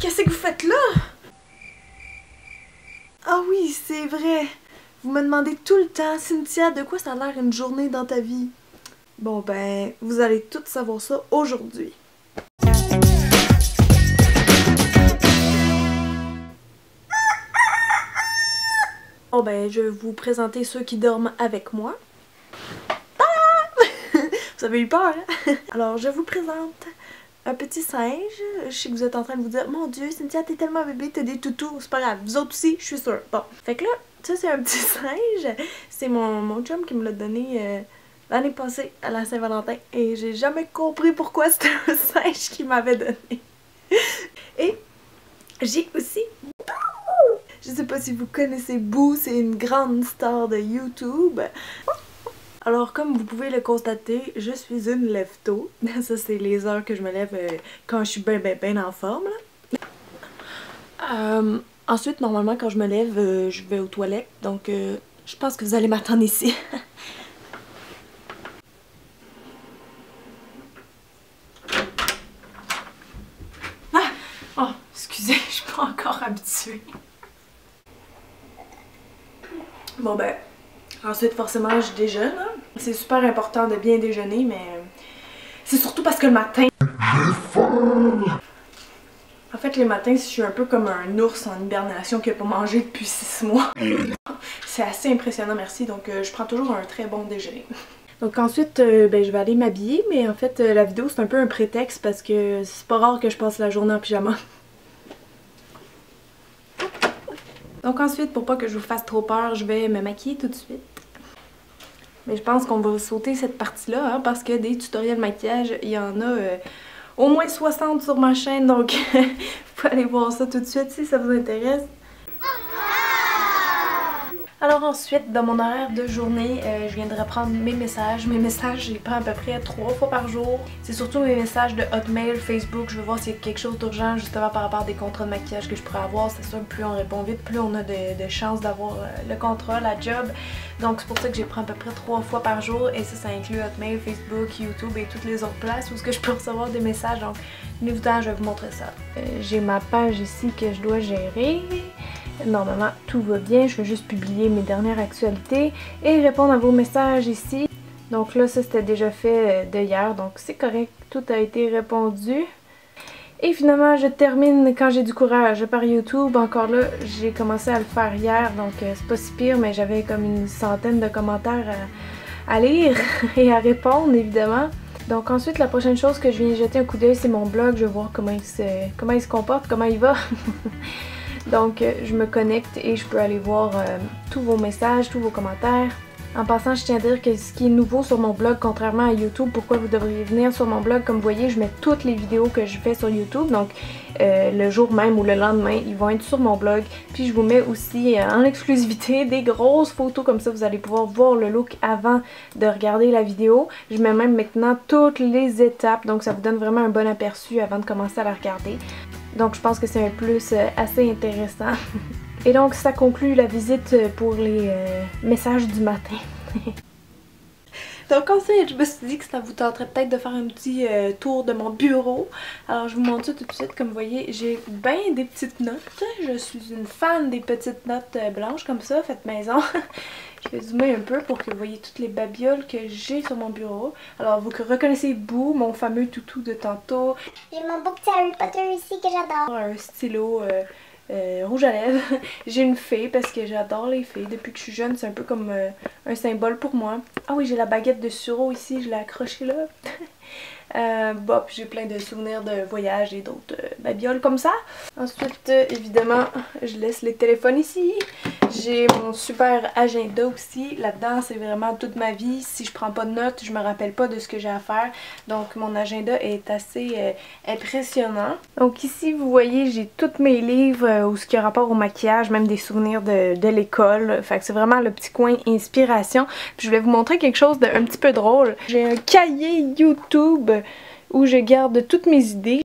Qu'est-ce que vous faites là? Ah oui, c'est vrai. Vous me demandez tout le temps, Cynthia, de quoi ça a l'air une journée dans ta vie? Bon ben, vous allez tout savoir ça aujourd'hui. Bon ben, je vais vous présenter ceux qui dorment avec moi. Vous avez eu peur, hein? Alors, je vous présente un petit singe. Je sais que vous êtes en train de vous dire, mon Dieu, Cynthia, t'es tellement bébé, t'as des toutous. C'est pas grave, vous autres aussi, je suis sûre. Bon, fait que là, ça c'est un petit singe. C'est mon chum qui me l'a donné l'année passée à la Saint-Valentin. Et j'ai jamais compris pourquoi c'était un singe qu'il m'avait donné. Et j'ai aussi Boo! Je sais pas si vous connaissez Boo, c'est une grande star de YouTube. Alors, comme vous pouvez le constater, je suis une lève-tôt. Ça, c'est les heures que je me lève quand je suis ben en forme, là. Ensuite, normalement, quand je me lève, je vais aux toilettes. Donc, je pense que vous allez m'attendre ici. Ah! Oh, excusez, je suis pas encore habituée. Bon, ben... Ensuite, forcément, je déjeune. Hein. C'est super important de bien déjeuner, mais c'est surtout parce que le matin... En fait, les matins, je suis un peu comme un ours en hibernation qui n'a pas mangé depuis 6 mois. C'est assez impressionnant, merci. Donc, je prends toujours un très bon déjeuner. Donc ensuite, ben, je vais aller m'habiller, mais en fait, la vidéo, c'est un peu un prétexte parce que c'est pas rare que je passe la journée en pyjama. Donc ensuite, pour pas que je vous fasse trop peur, je vais me maquiller tout de suite. Mais je pense qu'on va sauter cette partie-là, hein, parce que des tutoriels maquillage, il y en a au moins 60 sur ma chaîne, donc vous pouvez aller voir ça tout de suite si ça vous intéresse. Alors ensuite, dans mon horaire de journée, je viens de reprendre mes messages. Mes messages, je les prends à peu près 3 fois par jour. C'est surtout mes messages de Hotmail, Facebook. Je veux voir s'il y a quelque chose d'urgent justement par rapport à des contrats de maquillage que je pourrais avoir. C'est sûr, plus on répond vite, plus on a de chances d'avoir le contrat, la job. Donc c'est pour ça que je les prends à peu près 3 fois par jour. Et ça inclut Hotmail, Facebook, YouTube et toutes les autres places où je peux recevoir des messages. Donc, venez-vous-en, je vais vous montrer ça. J'ai ma page ici que je dois gérer. Normalement, tout va bien. Je vais juste publier mes dernières actualités et répondre à vos messages ici. Donc là, ça c'était déjà fait de hier, donc c'est correct. Tout a été répondu. Et finalement, je termine quand j'ai du courage par YouTube. Encore là, j'ai commencé à le faire hier, donc c'est pas si pire, mais j'avais comme une centaine de commentaires à lire et à répondre, évidemment. Donc ensuite, la prochaine chose que je viens jeter un coup d'œil, c'est mon blog. Je vais voir comment il se comporte, comment il va. Donc je me connecte et je peux aller voir tous vos messages, tous vos commentaires. En passant, je tiens à dire que ce qui est nouveau sur mon blog, contrairement à YouTube, pourquoi vous devriez venir sur mon blog, comme vous voyez, je mets toutes les vidéos que je fais sur YouTube, donc le jour même ou le lendemain, ils vont être sur mon blog. Puis je vous mets aussi en exclusivité des grosses photos, comme ça vous allez pouvoir voir le look avant de regarder la vidéo. Je mets même maintenant toutes les étapes, donc ça vous donne vraiment un bon aperçu avant de commencer à la regarder. Donc je pense que c'est un plus assez intéressant. Et donc ça conclut la visite pour les messages du matin. Donc ensuite, je me suis dit que ça vous tenterait peut-être de faire un petit tour de mon bureau. Alors je vous montre ça tout de suite. Comme vous voyez, j'ai bien des petites notes. Je suis une fan des petites notes blanches comme ça, faites maison. Je vais zoomer un peu pour que vous voyez toutes les babioles que j'ai sur mon bureau. Alors vous reconnaissez Boo, mon fameux toutou de tantôt. J'ai mon beau petit Harry Potter ici que j'adore. Un stylo rouge à lèvres. J'ai une fée parce que j'adore les fées. Depuis que je suis jeune, c'est un peu comme un symbole pour moi. Ah oui, j'ai la baguette de sureau ici, je l'ai accrochée là. Bon, j'ai plein de souvenirs de voyages et d'autres babioles comme ça. Ensuite, évidemment, je laisse les téléphones ici. J'ai mon super agenda aussi. Là-dedans, c'est vraiment toute ma vie. Si je prends pas de notes, je me rappelle pas de ce que j'ai à faire. Donc, mon agenda est assez impressionnant. Donc ici, vous voyez, j'ai tous mes livres ou ce qui a rapport au maquillage, même des souvenirs de l'école. Fait que c'est vraiment le petit coin inspiration. Puis je voulais vous montrer quelque chose d'un petit peu drôle. J'ai un cahier YouTube où je garde toutes mes idées.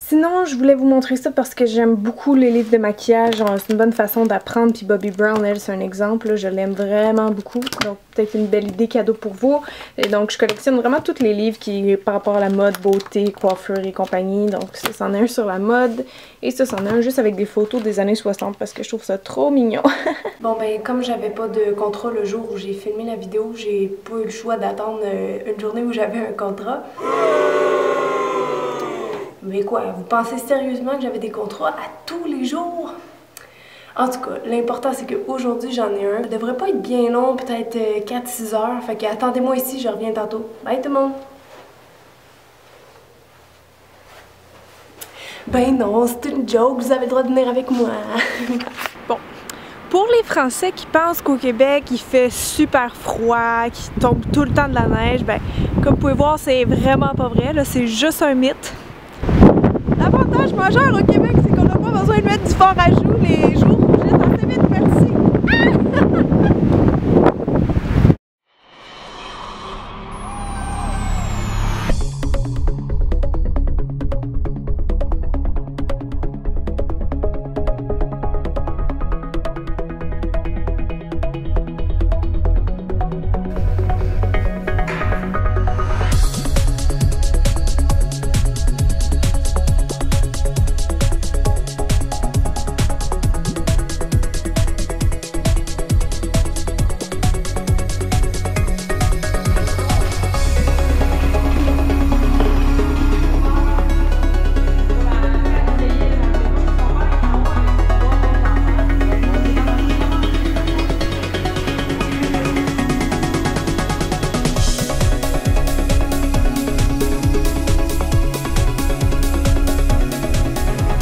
Sinon, je voulais vous montrer ça parce que j'aime beaucoup les livres de maquillage. C'est une bonne façon d'apprendre. Puis Bobbi Brown, elle, c'est un exemple. Là, je l'aime vraiment beaucoup. Donc, peut-être une belle idée cadeau pour vous. Et donc, je collectionne vraiment tous les livres qui par rapport à la mode, beauté, coiffure et compagnie. Donc, ça, c'en est un sur la mode. Et ça, c'en est un juste avec des photos des années 60 parce que je trouve ça trop mignon. Bon, ben, comme j'avais pas de contrat le jour où j'ai filmé la vidéo, j'ai pas eu le choix d'attendre une journée où j'avais un contrat. Mais quoi, vous pensez sérieusement que j'avais des contrats à tous les jours? En tout cas, l'important c'est qu'aujourd'hui j'en ai un. Ça devrait pas être bien long, peut-être 4-6 heures. Fait que attendez-moi ici, je reviens tantôt. Bye tout le monde! Ben non, c'est une joke, vous avez le droit de venir avec moi. Bon. Pour les Français qui pensent qu'au Québec il fait super froid, qu'il tombe tout le temps de la neige, ben comme vous pouvez voir, c'est vraiment pas vrai, là, c'est juste un mythe. L'avantage majeur au Québec, c'est qu'on n'a pas besoin de mettre du fort à joues les jours où j'étais assez vite, merci!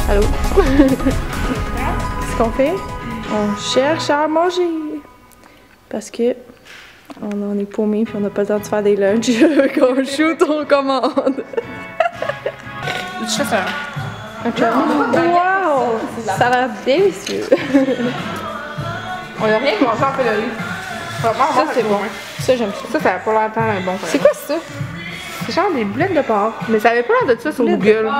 Allô? Qu'est-ce qu'on fait? On cherche à manger. Parce que on en est paumé puis on n'a pas le temps de faire des lunchs. Qu'on shoot, on commande. Je fais ça. Wow! Ça a l'air délicieux. On a rien commencé à faire de riz. Ça, c'est bon. Ça, j'aime ça. Ça a pas l'air tant bon. C'est quoi ça? C'est genre des boulettes de porc. Mais ça avait pas l'air de ça sur Google.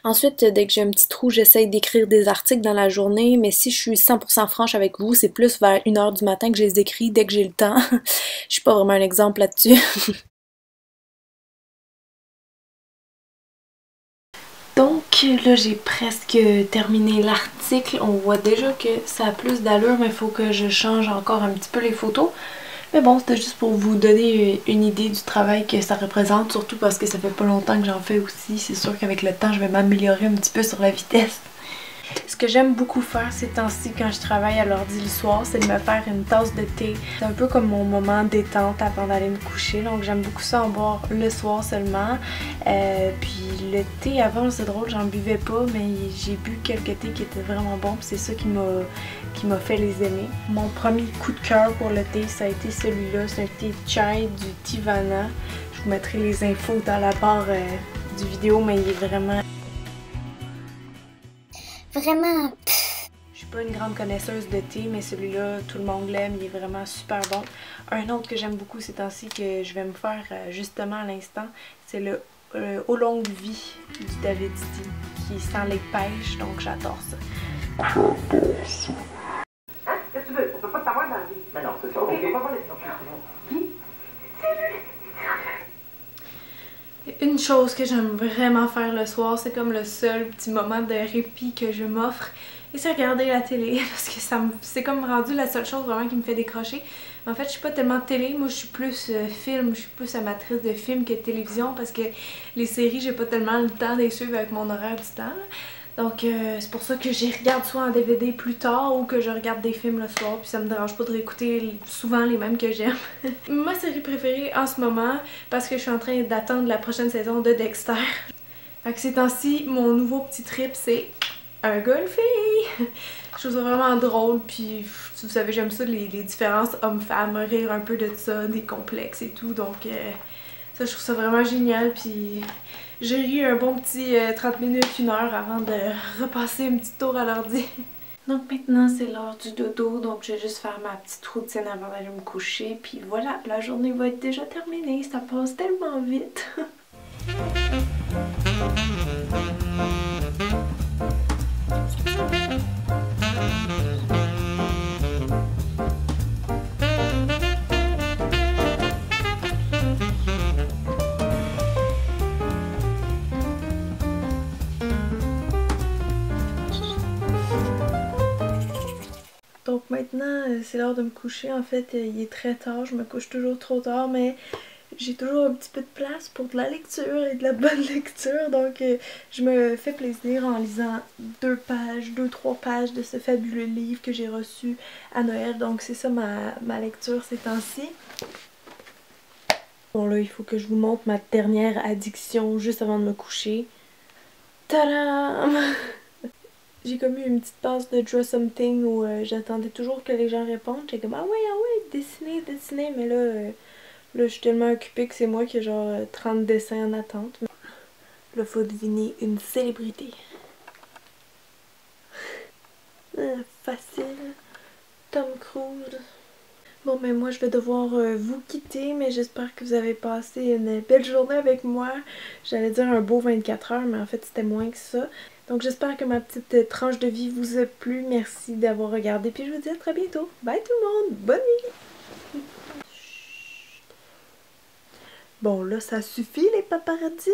Ensuite, dès que j'ai un petit trou, j'essaye d'écrire des articles dans la journée, mais si je suis 100% franche avec vous, c'est plus vers 1h du matin que je les écris dès que j'ai le temps. Je suis pas vraiment un exemple là-dessus. Donc là, j'ai presque terminé l'article. On voit déjà que ça a plus d'allure, mais il faut que je change encore un petit peu les photos. Mais bon, c'était juste pour vous donner une idée du travail que ça représente, surtout parce que ça fait pas longtemps que j'en fais aussi. C'est sûr qu'avec le temps, je vais m'améliorer un petit peu sur la vitesse. Ce que j'aime beaucoup faire ces temps-ci quand je travaille à l'ordi le soir, c'est de me faire une tasse de thé. C'est un peu comme mon moment détente avant d'aller me coucher, donc j'aime beaucoup ça en boire le soir seulement. Puis le thé avant, c'est drôle, j'en buvais pas, mais j'ai bu quelques thés qui étaient vraiment bons, puis c'est ça qui m'a fait les aimer. Mon premier coup de cœur pour le thé, ça a été celui-là, c'est un thé chai du Tivana. Je vous mettrai les infos dans la barre du vidéo, mais il est vraiment... Vraiment. Je suis pas une grande connaisseuse de thé, mais celui-là, tout le monde l'aime, il est vraiment super bon. Un autre que j'aime beaucoup ces temps-ci, que je vais me faire justement à l'instant, c'est le Oolong Vie du David Tea, qui sent les pêches, donc j'adore ça. Hein? Qu'est-ce que tu veux? On peut pas t'avoir dans la vie. Mais non, c'est ça. Ok, on va voir les... Une chose que j'aime vraiment faire le soir, c'est comme le seul petit moment de répit que je m'offre, et c'est regarder la télé, parce que c'est comme rendu la seule chose vraiment qui me fait décrocher. En fait, je suis pas tellement télé, moi je suis plus film, je suis plus amatrice de films que de télévision, parce que les séries, j'ai pas tellement le temps de les suivre avec mon horaire du temps. Donc c'est pour ça que j'y regarde soit en DVD plus tard ou que je regarde des films le soir, puis ça me dérange pas de réécouter souvent les mêmes que j'aime. Ma série préférée en ce moment, parce que je suis en train d'attendre la prochaine saison de Dexter. Fait que ces temps-ci, mon nouveau petit trip, c'est un gars, une fille. Je trouve ça vraiment drôle, puis vous savez, j'aime ça, les différences hommes-femmes, rire un peu de ça, des complexes et tout, donc ça, je trouve ça vraiment génial, puis j'ai ri un bon petit 30 minutes, 1 heure avant de repasser un petit tour à l'ordi. Donc maintenant, c'est l'heure du dodo, donc je vais juste faire ma petite routine avant d'aller me coucher, puis voilà, la journée va être déjà terminée, ça passe tellement vite. Donc maintenant, c'est l'heure de me coucher. En fait, il est très tard. Je me couche toujours trop tard, mais j'ai toujours un petit peu de place pour de la lecture et de la bonne lecture. Donc je me fais plaisir en lisant 2-3 pages de ce fabuleux livre que j'ai reçu à Noël. Donc c'est ça ma lecture ces temps-ci. Bon là, il faut que je vous montre ma dernière addiction juste avant de me coucher. Tadam! J'ai comme eu une petite passe de Draw Something où j'attendais toujours que les gens répondent. J'étais comme ah ouais, dessiner, mais là je suis tellement occupée que c'est moi qui ai genre 30 dessins en attente. Là, faut deviner une célébrité. Facile. Tom Cruise. Bon, mais moi je vais devoir vous quitter, mais j'espère que vous avez passé une belle journée avec moi. J'allais dire un beau 24 heures, mais en fait c'était moins que ça. Donc j'espère que ma petite tranche de vie vous a plu. Merci d'avoir regardé, puis je vous dis à très bientôt. Bye tout le monde, bonne nuit! Bon là ça suffit les paparazzis!